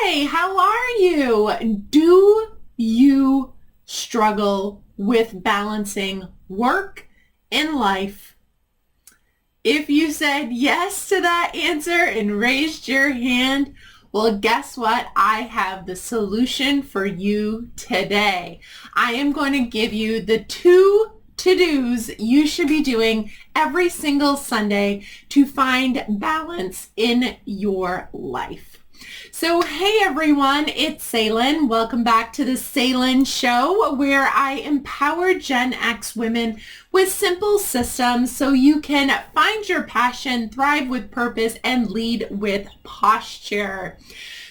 Hey, how are you? Do you struggle with balancing work and life? If you said yes to that answer and raised your hand, well, guess what? I have the solution for you today. I am going to give you the two to-dos you should be doing every single Sunday to find balance in your life. So hey everyone, it's Sailynn. Welcome back to the Sailynn Show, where I empower Gen X women with simple systems so you can find your passion, thrive with purpose, and lead with posture.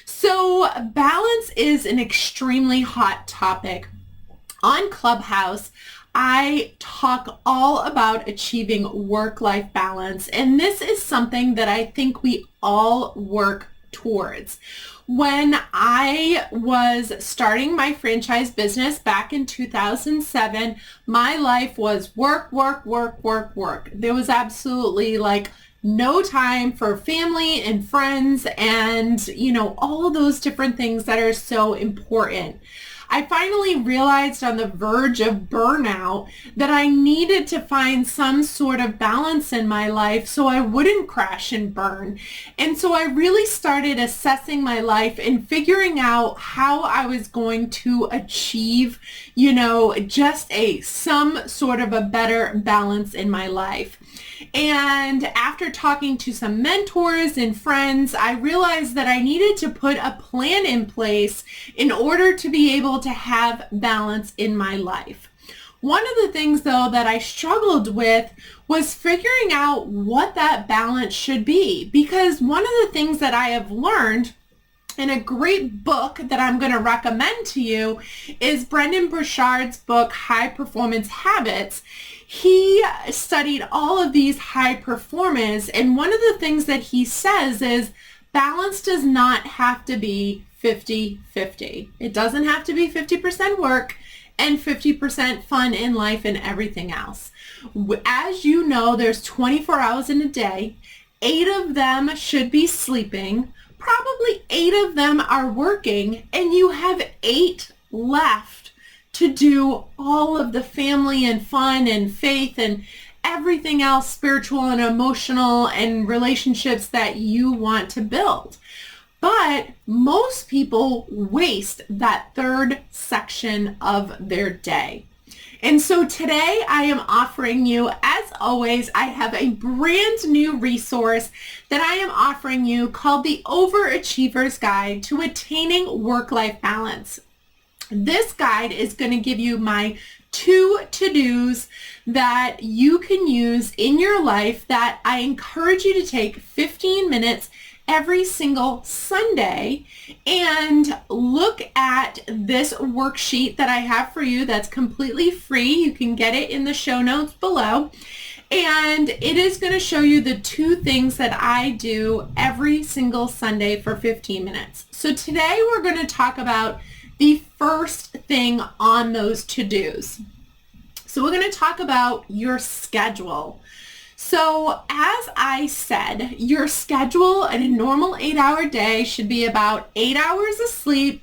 So balance is an extremely hot topic. On Clubhouse, I talk all about achieving work-life balance, and this is something that I think we all work towards. When I was starting my franchise business back in 2007, my life was work, work, work, work, work. There was absolutely no time for family and friends and, all of those different things that are so important. I finally realized on the verge of burnout that I needed to find some sort of balance in my life so I wouldn't crash and burn. And so I really started assessing my life and figuring out how I was going to achieve, just some sort of a better balance in my life. And after talking to some mentors and friends, I realized that I needed to put a plan in place in order to be able to have balance in my life. One of the things, though, that I struggled with was figuring out what that balance should be, because one of the things that I have learned in a great book that I'm going to recommend to you is Brendon Burchard's book, High Performance Habits. He studied all of these high performers, and one of the things that he says is balance does not have to be 50-50. It doesn't have to be 50% work and 50% fun in life and everything else. As you know, there's 24 hours in a day. 8 of them should be sleeping. Probably 8 of them are working, and you have 8 left to do all of the family and fun and faith and everything else spiritual and emotional and relationships that you want to build. But most people waste that third section of their day. And so today I am offering you, as always, I have a brand new resource that I am offering you called the Overachiever's Guide to Attaining Work-Life Balance. This guide is going to give you my 2 to-dos that you can use in your life that I encourage you to take 15 minutes every single Sunday and look at this worksheet that I have for you that's completely free. You can get it in the show notes below. And it is going to show you the 2 things that I do every single Sunday for 15 minutes. So today we're going to talk about the first thing on those to-dos. So we're going to talk about your schedule. So as I said, your schedule in a normal 8-hour day should be about 8 hours of sleep,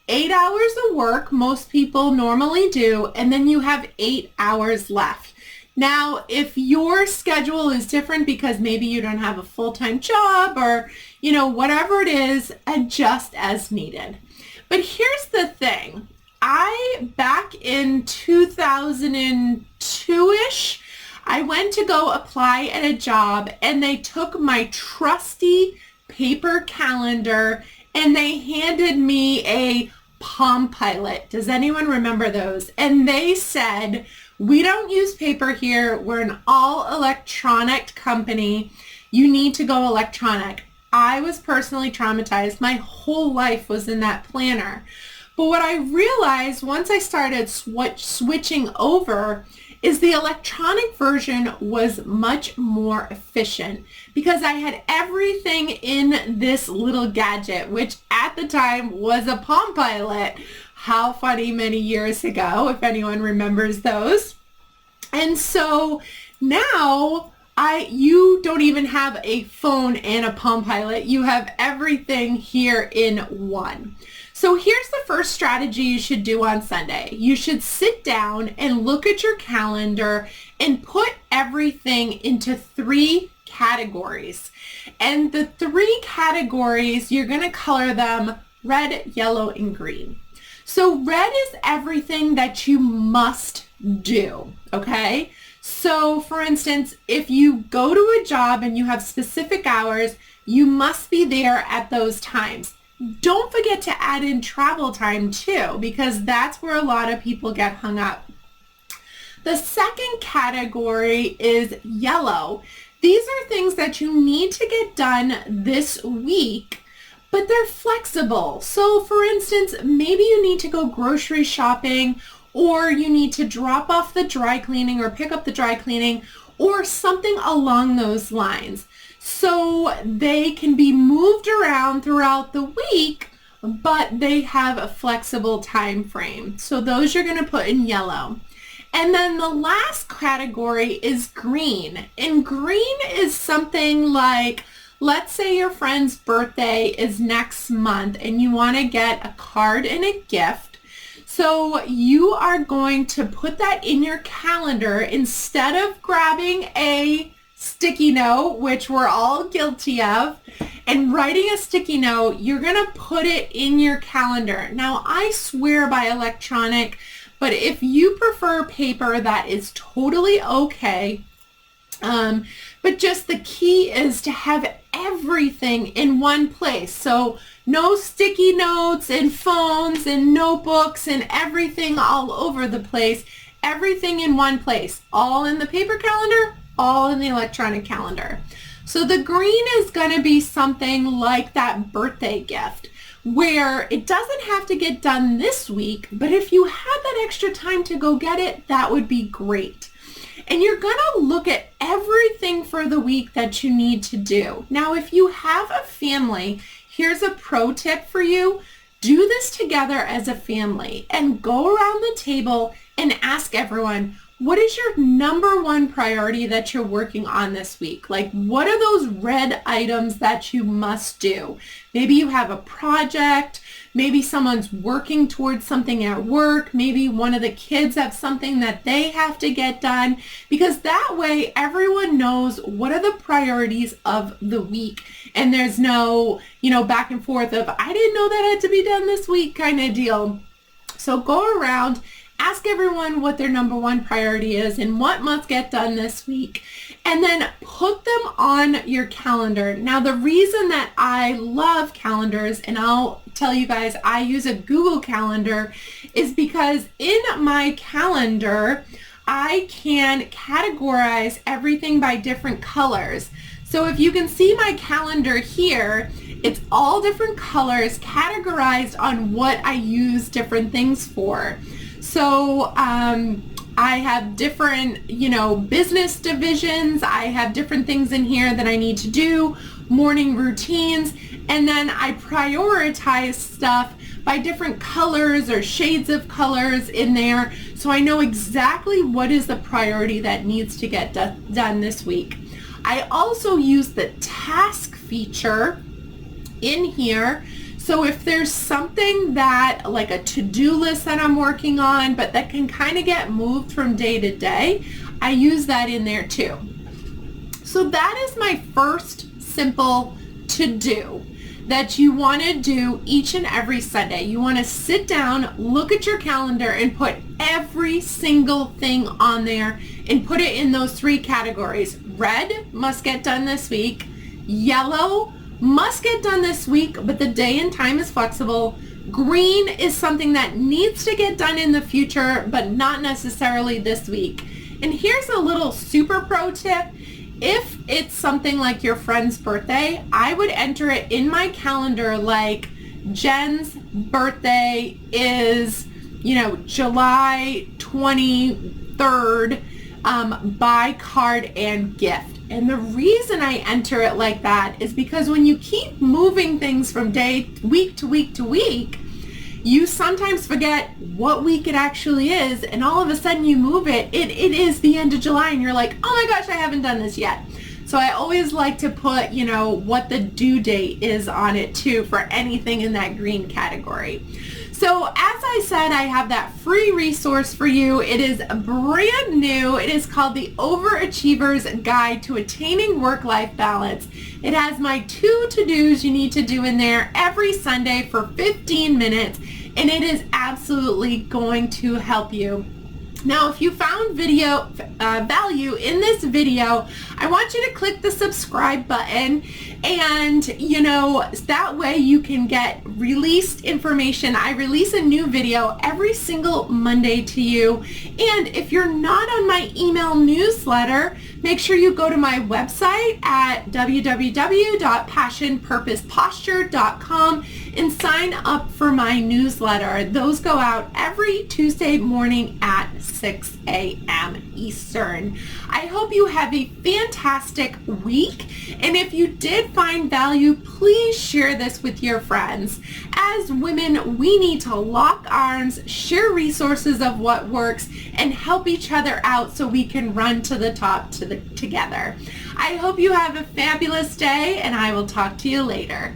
8 hours of work, most people normally do, and then you have 8 hours left. Now, if your schedule is different because maybe you don't have a full-time job or, whatever it is, adjust as needed. But here's the thing. Back in 2002-ish, I went to go apply at a job, and they took my trusty paper calendar and they handed me a Palm Pilot. Does anyone remember those? And they said, we don't use paper here. We're an all electronic company. You need to go electronic. I was personally traumatized. My whole life was in that planner. But what I realized once I started switching over is the electronic version was much more efficient because I had everything in this little gadget, which at the time was a Palm Pilot. How funny, many years ago, if anyone remembers those. And so now You don't even have a phone and a Palm Pilot. You have everything here in one. So here's the first strategy you should do on Sunday. You should sit down and look at your calendar and put everything into 3 categories. And the 3 categories, you're going to color them red, yellow, and green. So red is everything that you must do, okay? So for instance, if you go to a job and you have specific hours, you must be there at those times. Don't forget to add in travel time too, because that's where a lot of people get hung up. The second category is yellow. These are things that you need to get done this week, but they're flexible. So for instance, maybe you need to go grocery shopping, or you need to drop off the dry cleaning or pick up the dry cleaning, or something along those lines. So they can be moved around throughout the week, but they have a flexible time frame. So those you're going to put in yellow. And then the last category is green. And green is something like, let's say your friend's birthday is next month and you want to get a card and a gift. So you are going to put that in your calendar instead of grabbing a sticky note, which we're all guilty of, and writing a sticky note. You're going to put it in your calendar. Now, I swear by electronic, but if you prefer paper, that is totally okay. But just the key is to have everything in one place. So no sticky notes and phones and notebooks and everything all over the place. Everything in one place. All in the paper calendar, all in the electronic calendar. So the green is going to be something like that birthday gift, where it doesn't have to get done this week, but if you had that extra time to go get it, that would be great. And you're going to look at everything for the week that you need to do. Now, if you have a family, here's a pro tip for you. Do this together as a family and go around the table and ask everyone, what is your number one priority that you're working on this week? Like, what are those red items that you must do? Maybe you have a project. Maybe someone's working towards something at work. Maybe one of the kids have something that they have to get done, because that way everyone knows what are the priorities of the week. And there's no, back and forth of, I didn't know that had to be done this week kind of deal. So go around, ask everyone what their number one priority is and what must get done this week, and then put them on your calendar. Now, the reason that I love calendars, and I'll tell you guys, I use a Google Calendar, is because in my calendar, I can categorize everything by different colors. So if you can see my calendar here, it's all different colors categorized on what I use different things for. So I have different, business divisions. I have different things in here that I need to do, morning routines, and then I prioritize stuff by different colors or shades of colors in there, so I know exactly what is the priority that needs to get done this week. I also use the task feature in here. So if there's something that, like a to-do list that I'm working on, but that can kind of get moved from day to day, I use that in there too. So that is my first simple to-do that you want to do each and every Sunday. You want to sit down, look at your calendar, and put every single thing on there and put it in those 3 categories. Red, must get done this week. Yellow, must get done this week, but the day and time is flexible. Green is something that needs to get done in the future, but not necessarily this week. And here's a little super pro tip. If it's something like your friend's birthday, I would enter it in my calendar like Jen's birthday is, July 23rd, buy card and gift. And the reason I enter it like that is because when you keep moving things from week to week to week, you sometimes forget what week it actually is, and all of a sudden you move it. It is the end of July and you're like, oh my gosh, I haven't done this yet. So I always like to put, what the due date is on it too for anything in that green category. So as I said, I have that free resource for you. It is brand new. It is called the Overachiever's Guide to Attaining Work-Life Balance. It has my 2 to-dos you need to do in there every Sunday for 15 minutes, and it is absolutely going to help you. Now, if you found value in this video, I want you to click the subscribe button, and that way you can get released information. I release a new video every single Monday to you, and if you're not on my email newsletter, make sure you go to my website at www.passionpurposeposture.com and sign up for my newsletter. Those go out every Tuesday morning at 6 a.m. Eastern. I hope you have a fantastic week, and if you did find value, please share this with your friends. As women, we need to lock arms, share resources of what works, and help each other out so we can run to the top together. I hope you have a fabulous day, and I will talk to you later.